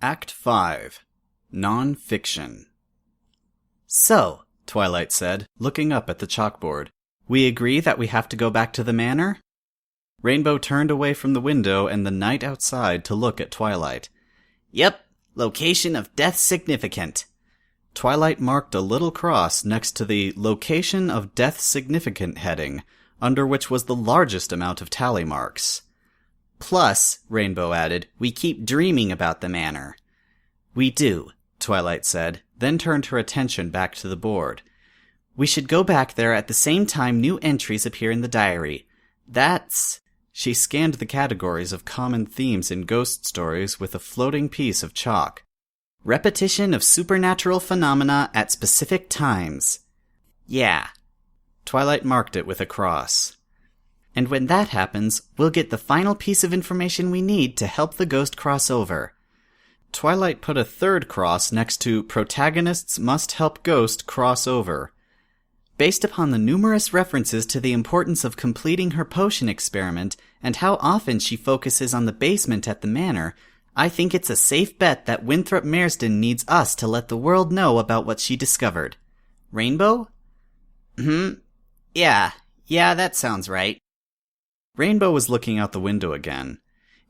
Act 5. Non-fiction. So, Twilight said, looking up at the chalkboard, we agree that we have to go back to the manor? Rainbow turned away from the window and the night outside to look at Twilight. Yep, location of death significant. Twilight marked a little cross next to the location of death significant heading, under which was the largest amount of tally marks. Plus, Rainbow added, we keep dreaming about the manor. We do, Twilight said, then turned her attention back to the board. We should go back there at the same time new entries appear in the diary. That's... She scanned the categories of common themes in ghost stories with a floating piece of chalk. Repetition of supernatural phenomena at specific times. Yeah. Twilight marked it with a cross. And when that happens, we'll get the final piece of information we need to help the ghost cross over. Twilight put a third cross next to protagonists must help ghost cross over. Based upon the numerous references to the importance of completing her potion experiment and how often she focuses on the basement at the manor, I think it's a safe bet that Winthrop Marsden needs us to let the world know about what she discovered. Rainbow? Yeah, that sounds right. Rainbow was looking out the window again.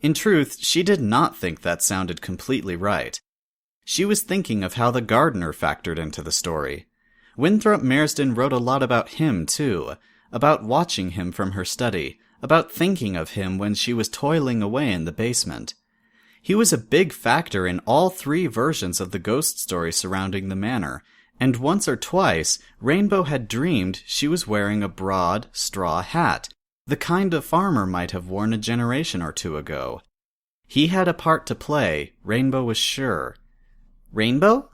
In truth, she did not think that sounded completely right. She was thinking of how the gardener factored into the story. Winthrop Marsden wrote a lot about him, too, about watching him from her study, about thinking of him when she was toiling away in the basement. He was a big factor in all three versions of the ghost story surrounding the manor, and once or twice, Rainbow had dreamed she was wearing a broad, straw hat, the kind a farmer might have worn a generation or two ago. He had a part to play, Rainbow was sure. Rainbow?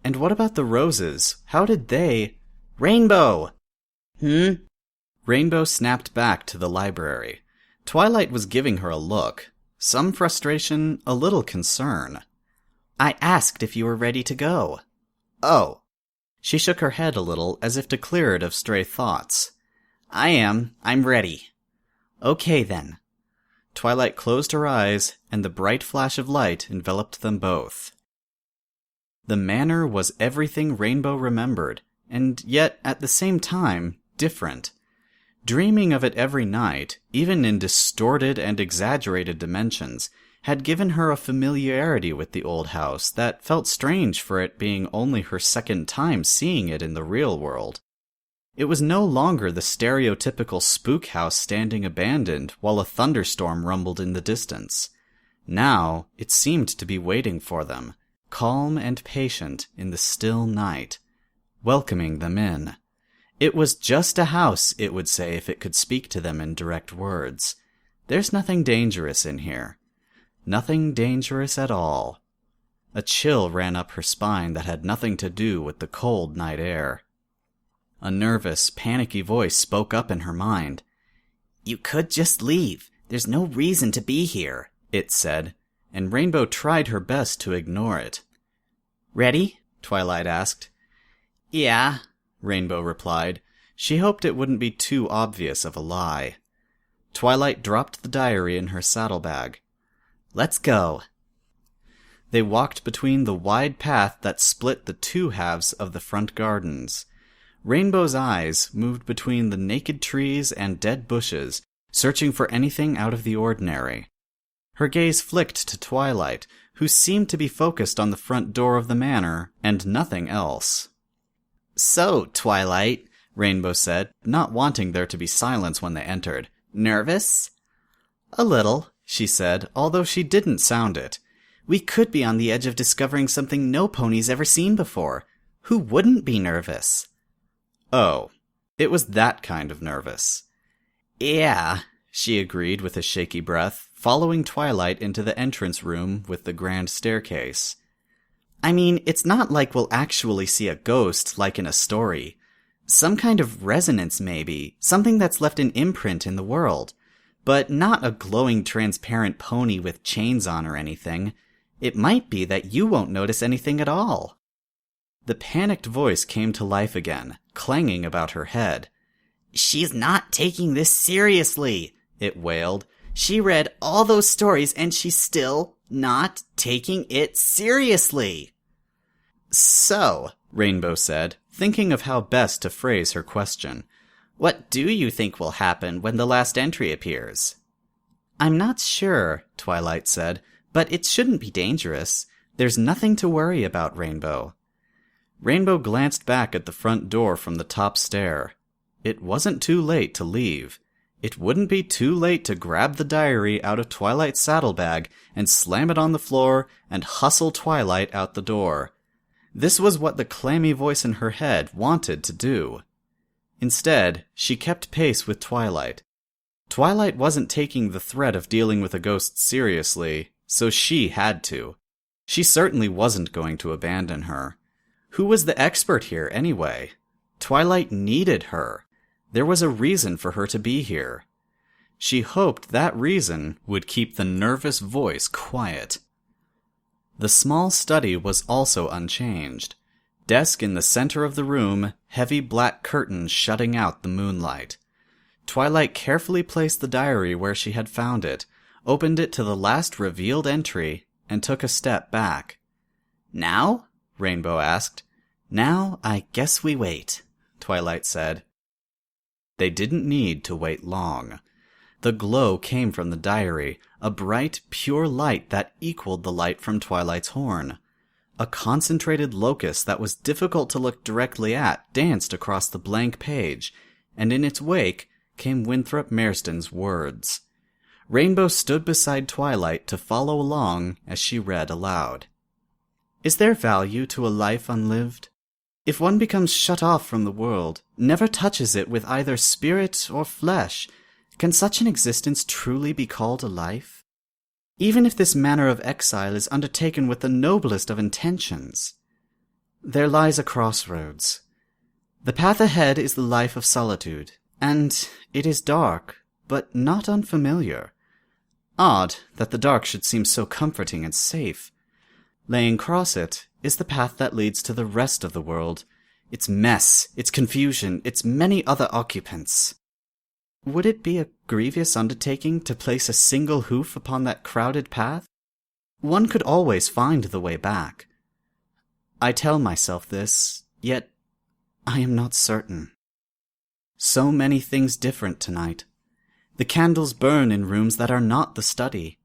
And what about the roses? How did they... Rainbow! Rainbow snapped back to the library. Twilight was giving her a look. Some frustration, a little concern. I asked if you were ready to go. Oh. She shook her head a little, as if to clear it of stray thoughts. I am. I'm ready. Okay, then. Twilight closed her eyes, and the bright flash of light enveloped them both. The manor was everything Rainbow remembered, and yet, at the same time, different. Dreaming of it every night, even in distorted and exaggerated dimensions, had given her a familiarity with the old house that felt strange for it being only her second time seeing it in the real world. It was no longer the stereotypical spook house standing abandoned while a thunderstorm rumbled in the distance. Now, it seemed to be waiting for them, calm and patient in the still night, welcoming them in. It was just a house, it would say if it could speak to them in direct words. There's nothing dangerous in here. Nothing dangerous at all. A chill ran up her spine that had nothing to do with the cold night air. A nervous, panicky voice spoke up in her mind. You could just leave. There's no reason to be here, it said, and Rainbow tried her best to ignore it. Ready? Twilight asked. Yeah, Rainbow replied. She hoped it wouldn't be too obvious of a lie. Twilight dropped the diary in her saddlebag. Let's go. They walked between the wide path that split the two halves of the front gardens. Rainbow's eyes moved between the naked trees and dead bushes, searching for anything out of the ordinary. Her gaze flicked to Twilight, who seemed to be focused on the front door of the manor and nothing else. So, Twilight, Rainbow said, not wanting there to be silence when they entered. Nervous? A little, she said, although she didn't sound it. We could be on the edge of discovering something no pony's ever seen before. Who wouldn't be nervous? Oh, it was that kind of nervous. Yeah, she agreed with a shaky breath, following Twilight into the entrance room with the grand staircase. I mean, it's not like we'll actually see a ghost like in a story. Some kind of resonance, maybe. Something that's left an imprint in the world. But not a glowing transparent pony with chains on or anything. It might be that you won't notice anything at all. The panicked voice came to life again, clanging about her head. She's not taking this seriously, it wailed. She read all those stories and she's still not taking it seriously. So, Rainbow said, thinking of how best to phrase her question, what do you think will happen when the last entry appears? I'm not sure, Twilight said, but it shouldn't be dangerous. There's nothing to worry about, Rainbow. Rainbow glanced back at the front door from the top stair. It wasn't too late to leave. It wouldn't be too late to grab the diary out of Twilight's saddlebag and slam it on the floor and hustle Twilight out the door. This was what the clammy voice in her head wanted to do. Instead, she kept pace with Twilight. Twilight wasn't taking the threat of dealing with a ghost seriously, so she had to. She certainly wasn't going to abandon her. Who was the expert here, anyway? Twilight needed her. There was a reason for her to be here. She hoped that reason would keep the nervous voice quiet. The small study was also unchanged. Desk in the center of the room, heavy black curtains shutting out the moonlight. Twilight carefully placed the diary where she had found it, opened it to the last revealed entry, and took a step back. Now? Rainbow asked. Now, I guess we wait, Twilight said. They didn't need to wait long. The glow came from the diary, a bright, pure light that equaled the light from Twilight's horn. A concentrated locus that was difficult to look directly at danced across the blank page, and in its wake came Winthrop Mareston's words. Rainbow stood beside Twilight to follow along as she read aloud. Is there value to a life unlived? If one becomes shut off from the world, never touches it with either spirit or flesh, can such an existence truly be called a life? Even if this manner of exile is undertaken with the noblest of intentions. There lies a crossroads. The path ahead is the life of solitude, and it is dark, but not unfamiliar. Odd that the dark should seem so comforting and safe. Laying across it is the path that leads to the rest of the world, its mess, its confusion, its many other occupants. Would it be a grievous undertaking to place a single hoof upon that crowded path? One could always find the way back. I tell myself this, yet I am not certain. So many things different tonight. The candles burn in rooms that are not the study.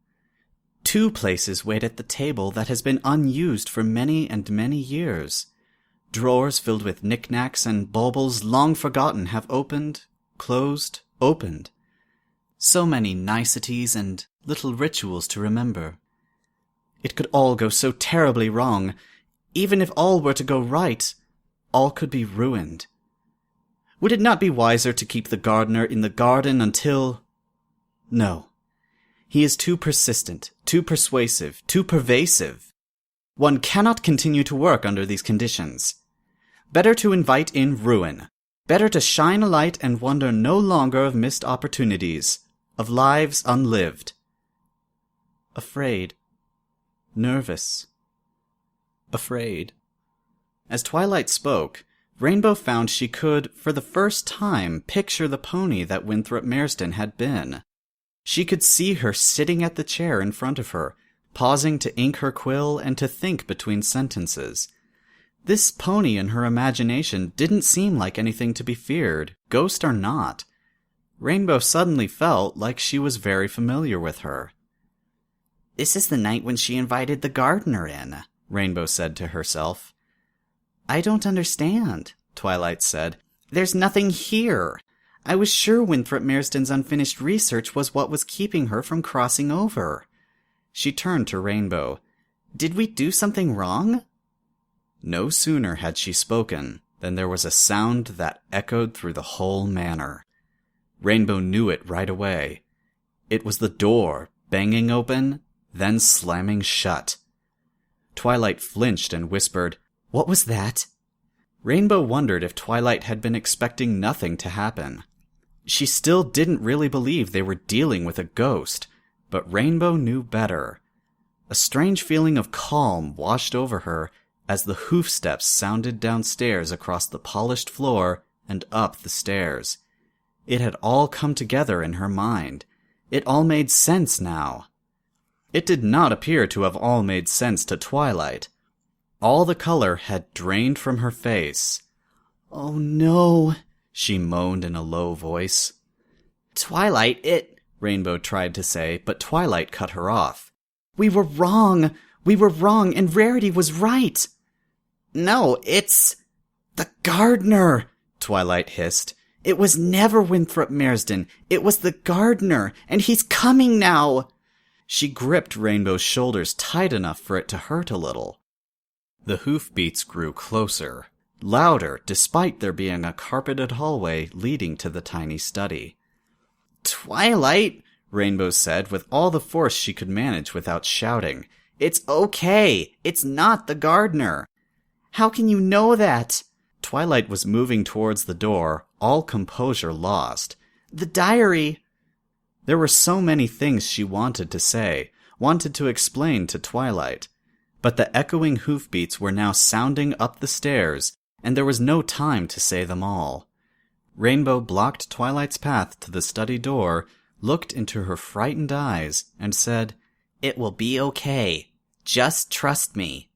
2 places wait at the table that has been unused for many and many years. Drawers filled with knickknacks and baubles long forgotten have opened, closed, opened. So many niceties and little rituals to remember. It could all go so terribly wrong. Even if all were to go right, all could be ruined. Would it not be wiser to keep the gardener in the garden until... No. He is too persistent, too persuasive, too pervasive. One cannot continue to work under these conditions. Better to invite in ruin. Better to shine a light and wonder no longer of missed opportunities, of lives unlived. Afraid. Nervous. Afraid. As Twilight spoke, Rainbow found she could, for the first time, picture the pony that Winthrop Mareston had been. She could see her sitting at the chair in front of her, pausing to ink her quill and to think between sentences. This pony in her imagination didn't seem like anything to be feared, ghost or not. Rainbow suddenly felt like she was very familiar with her. This is the night when she invited the gardener in, Rainbow said to herself. I don't understand, Twilight said. There's nothing here. I was sure Winthrop Mareston's unfinished research was what was keeping her from crossing over. She turned to Rainbow. Did we do something wrong? No sooner had she spoken than there was a sound that echoed through the whole manor. Rainbow knew it right away. It was the door, banging open, then slamming shut. Twilight flinched and whispered, What was that? Rainbow wondered if Twilight had been expecting nothing to happen. She still didn't really believe they were dealing with a ghost, but Rainbow knew better. A strange feeling of calm washed over her as the hoof steps sounded downstairs across the polished floor and up the stairs. It had all come together in her mind. It all made sense now. It did not appear to have all made sense to Twilight. All the color had drained from her face. "Oh no," she moaned in a low voice. "Twilight, Rainbow tried to say, but Twilight cut her off. We were wrong, and Rarity was right." "No, it's the gardener," Twilight hissed. "It was never Winthrop Marsden. It was the gardener, and he's coming now." She gripped Rainbow's shoulders tight enough for it to hurt a little. The hoofbeats grew closer, louder despite there being a carpeted hallway leading to the tiny study. "Twilight," Rainbow said with all the force she could manage without shouting. "It's okay. It's not the gardener." "How can you know that?" Twilight was moving towards the door, all composure lost. "The diary." There were so many things she wanted to say, wanted to explain to Twilight. But the echoing hoofbeats were now sounding up the stairs, and there was no time to say them all. Rainbow blocked Twilight's path to the study door, looked into her frightened eyes, and said, "It will be okay. Just trust me."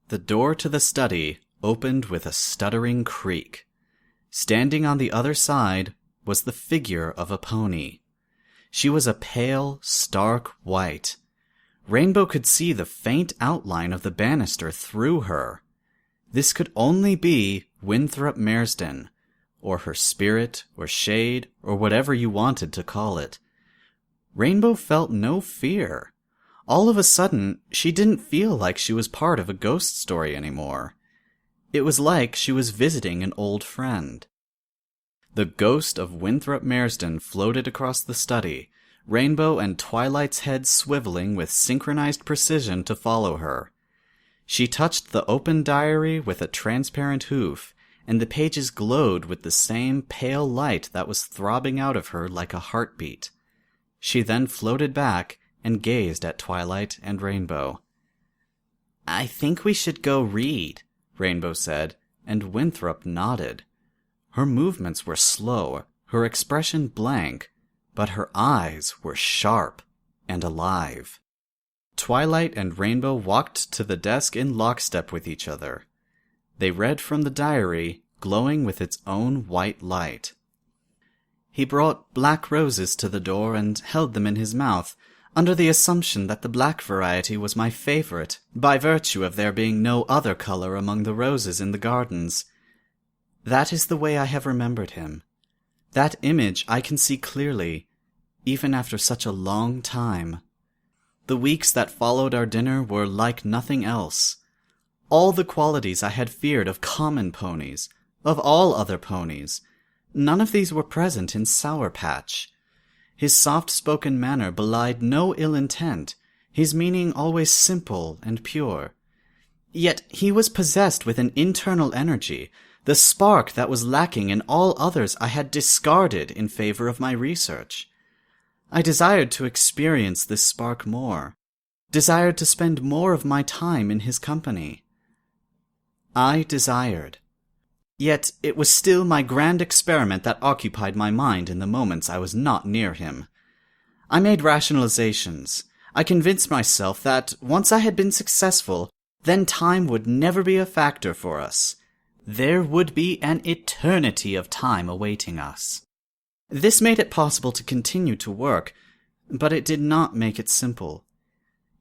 The door to the study opened with a stuttering creak. Standing on the other side was the figure of a pony. She was a pale, stark white. Rainbow could see the faint outline of the banister through her. This could only be Winthrop Marsden, or her spirit, or shade, or whatever you wanted to call it. Rainbow felt no fear. All of a sudden, she didn't feel like she was part of a ghost story anymore. It was like she was visiting an old friend. The ghost of Winthrop Marsden floated across the study, Rainbow and Twilight's heads swiveling with synchronized precision to follow her. She touched the open diary with a transparent hoof, and the pages glowed with the same pale light that was throbbing out of her like a heartbeat. She then floated back and gazed at Twilight and Rainbow. "I think we should go read," Rainbow said, and Winthrop nodded. Her movements were slow, her expression blank, but her eyes were sharp and alive. Twilight and Rainbow walked to the desk in lockstep with each other. They read from the diary, glowing with its own white light. "He brought black roses to the door and held them in his mouth, under the assumption that the black variety was my favorite, by virtue of there being no other color among the roses in the gardens. That is the way I have remembered him. That image I can see clearly, even after such a long time. The weeks that followed our dinner were like nothing else. All the qualities I had feared of common ponies, of all other ponies, none of these were present in Sour Patch. His soft-spoken manner belied no ill intent, his meaning always simple and pure. Yet he was possessed with an internal energy, the spark that was lacking in all others I had discarded in favor of my research. I desired to experience this spark more, desired to spend more of my time in his company. I desired. Yet it was still my grand experiment that occupied my mind in the moments I was not near him. I made rationalizations. I convinced myself that, once I had been successful, then time would never be a factor for us. There would be an eternity of time awaiting us. This made it possible to continue to work, but it did not make it simple.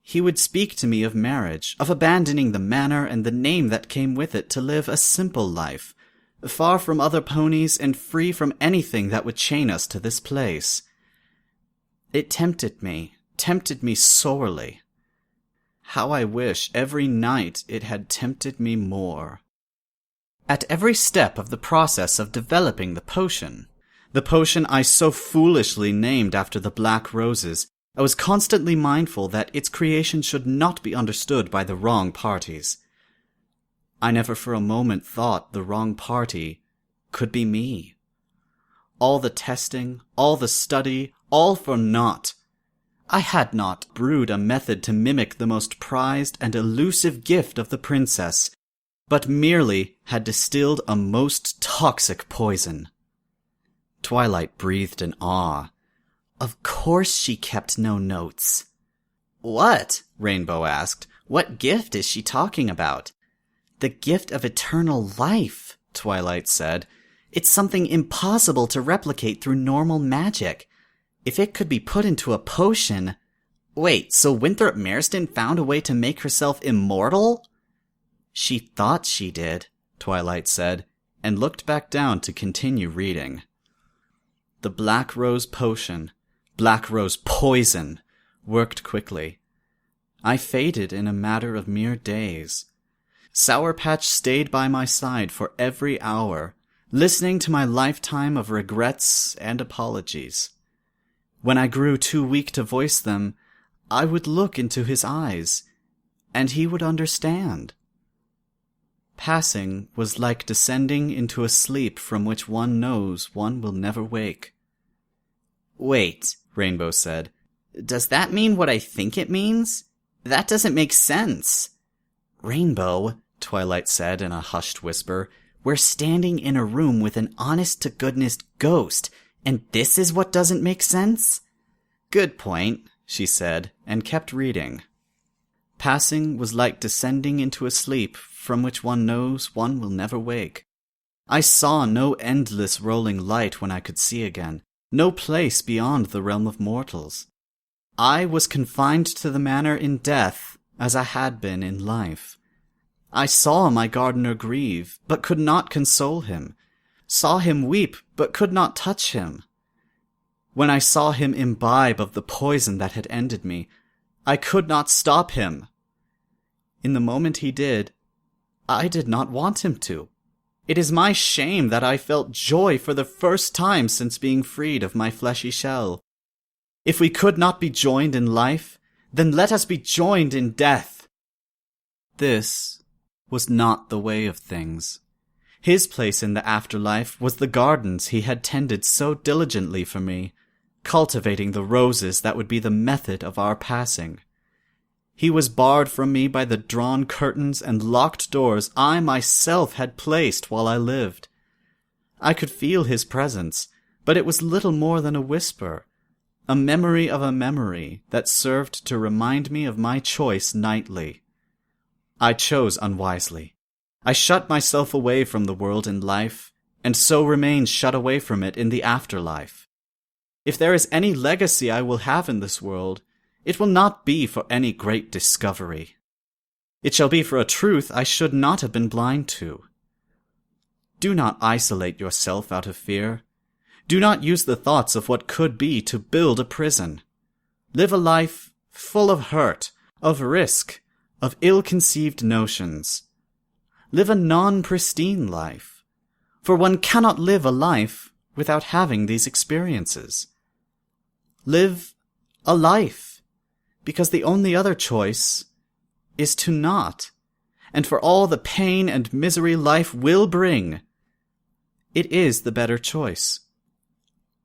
He would speak to me of marriage, of abandoning the manor and the name that came with it to live a simple life, far from other ponies and free from anything that would chain us to this place. It tempted me sorely. How I wish every night it had tempted me more. At every step of the process of developing the potion I so foolishly named after the black roses, I was constantly mindful that its creation should not be understood by the wrong parties. I never for a moment thought the wrong party could be me. All the testing, all the study, all for naught. I had not brewed a method to mimic the most prized and elusive gift of the princess, but merely had distilled a most toxic poison. Twilight breathed in awe. Of course she kept no notes. What? Rainbow asked. What gift is she talking about? The gift of eternal life, Twilight said. It's something impossible to replicate through normal magic. If it could be put into a potion... Wait, so Winthrop Mareston found a way to make herself immortal? She thought she did, Twilight said, and looked back down to continue reading. The Black Rose potion, Black Rose poison, worked quickly. I faded in a matter of mere days. Sour Patch stayed by my side for every hour, listening to my lifetime of regrets and apologies. When I grew too weak to voice them, I would look into his eyes, and he would understand. Passing was like descending into a sleep from which one knows one will never wake. Wait, Rainbow said. Does that mean what I think it means? That doesn't make sense. Rainbow, Twilight said in a hushed whisper, we're standing in a room with an honest-to-goodness ghost, and this is what doesn't make sense? Good point, she said, and kept reading. Passing was like descending into a sleep from which one knows one will never wake. I saw no endless rolling light when I could see again, no place beyond the realm of mortals. I was confined to the manor in death, as I had been in life. I saw my gardener grieve, but could not console him, saw him weep, but could not touch him. When I saw him imbibe of the poison that had ended me, I could not stop him. In the moment he did, I did not want him to. It is my shame that I felt joy for the first time since being freed of my fleshy shell. If we could not be joined in life, then let us be joined in death. This was not the way of things. His place in the afterlife was the gardens he had tended so diligently for me, cultivating the roses that would be the method of our passing. He was barred from me by the drawn curtains and locked doors I myself had placed while I lived. I could feel his presence, but it was little more than a whisper, a memory of a memory that served to remind me of my choice nightly. I chose unwisely. I shut myself away from the world in life, and so remained shut away from it in the afterlife. If there is any legacy I will have in this world, it will not be for any great discovery. It shall be for a truth I should not have been blind to. Do not isolate yourself out of fear. Do not use the thoughts of what could be to build a prison. Live a life full of hurt, of risk, of ill-conceived notions. Live a non-pristine life, for one cannot live a life without having these experiences. Live a life, because the only other choice is to not, and for all the pain and misery life will bring, it is the better choice.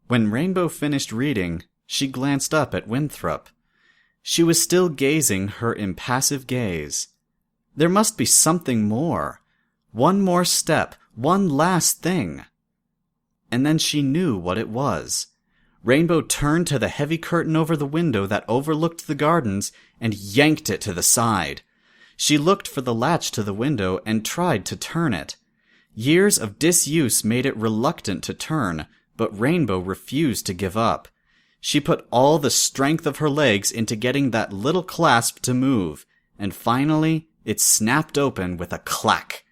When Rainbow finished reading, she glanced up at Winthrop. She was still gazing her impassive gaze. There must be something more. One more step, one last thing. And then she knew what it was. Rainbow turned to the heavy curtain over the window that overlooked the gardens and yanked it to the side. She looked for the latch to the window and tried to turn it. Years of disuse made it reluctant to turn, but Rainbow refused to give up. She put all the strength of her legs into getting that little clasp to move, and finally it snapped open with a clack.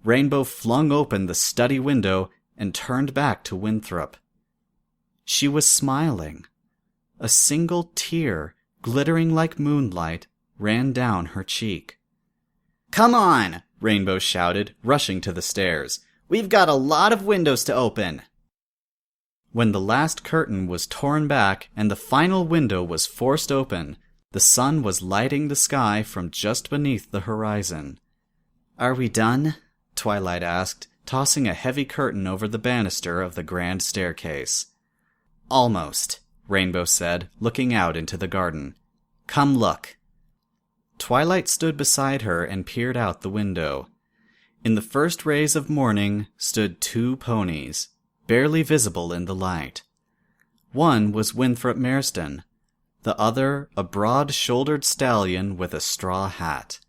Rainbow flung open the study window and turned back to Winthrop. She was smiling. A single tear, glittering like moonlight, ran down her cheek. "Come on!" Rainbow shouted, rushing to the stairs. "We've got a lot of windows to open!" When the last curtain was torn back and the final window was forced open, the sun was lighting the sky from just beneath the horizon. "Are we done?" Twilight asked, tossing a heavy curtain over the banister of the grand staircase. "Almost," Rainbow said, looking out into the garden. "Come look." Twilight stood beside her and peered out the window. In the first rays of morning stood 2 ponies, barely visible in the light. One was Winthrop Mareston. the other a broad-shouldered stallion with a straw hat.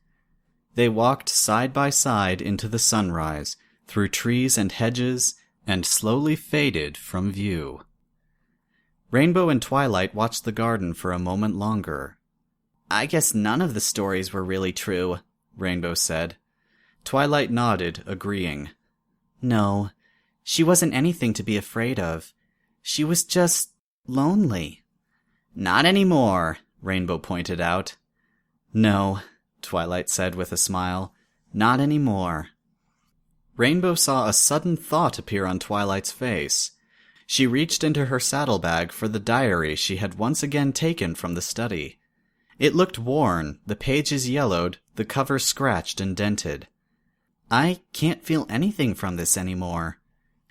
They walked side by side into the sunrise, through trees and hedges, and slowly faded from view. Rainbow and Twilight watched the garden for a moment longer. "I guess none of the stories were really true," Rainbow said. Twilight nodded, agreeing. "No, she wasn't anything to be afraid of. She was just lonely." "Not anymore," Rainbow pointed out. "No," Twilight said with a smile. "Not anymore." Rainbow saw a sudden thought appear on Twilight's face. She reached into her saddlebag for the diary she had once again taken from the study. It looked worn, the pages yellowed, the cover scratched and dented. "I can't feel anything from this anymore."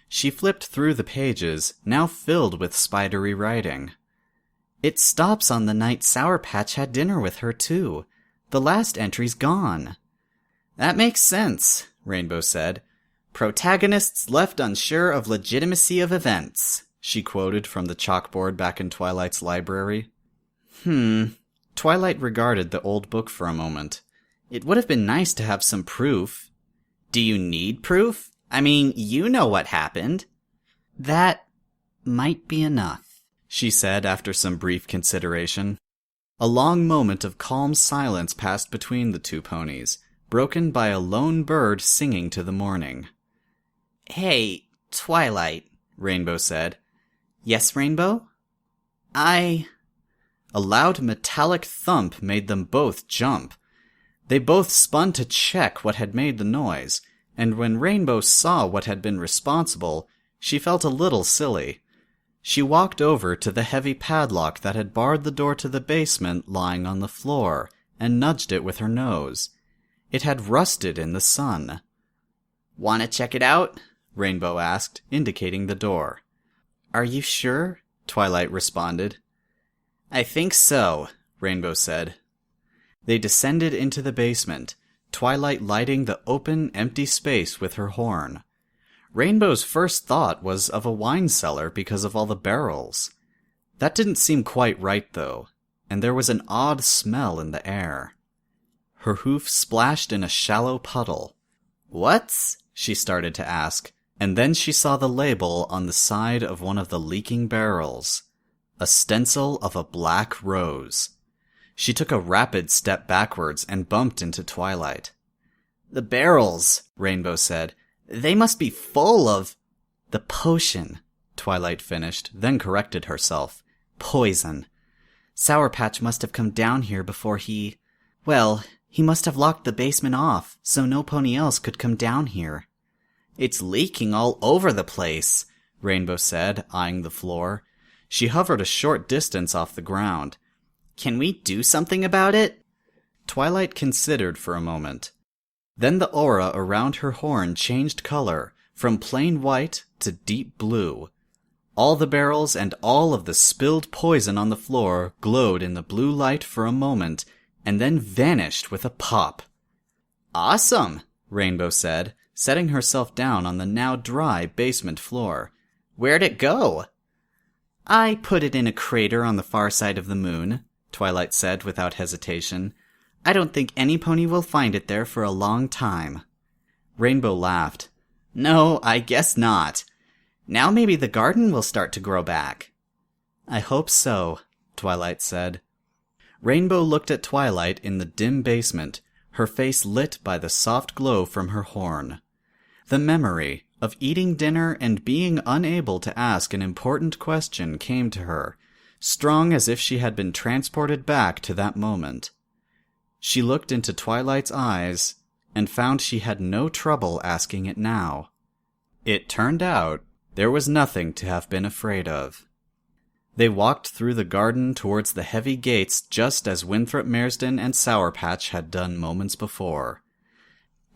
She flipped through the pages, now filled with spidery writing. "It stops on the night Sour Patch had dinner with her, too. The last entry's gone." "That makes sense," Rainbow said. "Protagonists left unsure of legitimacy of events," she quoted from the chalkboard back in Twilight's library. Twilight regarded the old book for a moment. "It would have been nice to have some proof." "Do you need proof? I mean, you know what happened." "That might be enough," she said after some brief consideration. A long moment of calm silence passed between the two ponies, broken by a lone bird singing to the morning. "Hey, Twilight," Rainbow said. "Yes, Rainbow?" A loud metallic thump made them both jump. They both spun to check what had made the noise, and when Rainbow saw what had been responsible, she felt a little silly. She walked over to the heavy padlock that had barred the door to the basement lying on the floor, and nudged it with her nose. It had rusted in the sun. "Want to check it out?" Rainbow asked, indicating the door. "Are you sure?" Twilight responded. "I think so," Rainbow said. They descended into the basement, Twilight lighting the open, empty space with her horn. Rainbow's first thought was of a wine cellar because of all the barrels. That didn't seem quite right, though, and there was an odd smell in the air. Her hoof splashed in a shallow puddle. "What's?" she started to ask, and then she saw the label on the side of one of the leaking barrels. A stencil of a black rose. She took a rapid step backwards and bumped into Twilight. "The barrels," Rainbow said. "They must be full of—" "The potion," Twilight finished, then corrected herself. "Poison. Sour Patch must have come down here before he... Well, he must have locked the basement off, so no pony else could come down here." "It's leaking all over the place," Rainbow said, eyeing the floor. She hovered a short distance off the ground. "Can we do something about it?" Twilight considered for a moment. Then the aura around her horn changed color, from plain white to deep blue. All the barrels and all of the spilled poison on the floor glowed in the blue light for a moment, and then vanished with a pop. "Awesome," Rainbow said, setting herself down on the now dry basement floor. "Where'd it go?" "I put it in a crater on the far side of the moon," Twilight said without hesitation. "I don't think any pony will find it there for a long time." Rainbow laughed. "No, I guess not. Now maybe the garden will start to grow back." "I hope so," Twilight said. Rainbow looked at Twilight in the dim basement, her face lit by the soft glow from her horn. The memory of eating dinner and being unable to ask an important question came to her, strong as if she had been transported back to that moment. She looked into Twilight's eyes and found she had no trouble asking it now. It turned out there was nothing to have been afraid of. They walked through the garden towards the heavy gates just as Winthrop Marsden and Sour Patch had done moments before.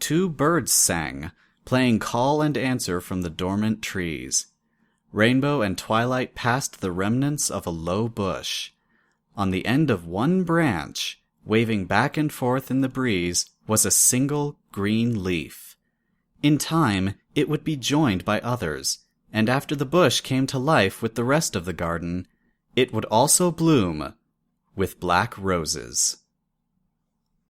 2 birds sang, playing call and answer from the dormant trees. Rainbow and Twilight passed the remnants of a low bush. On the end of one branch, waving back and forth in the breeze, was a single green leaf. In time, it would be joined by others, and after the bush came to life with the rest of the garden, it would also bloom with black roses.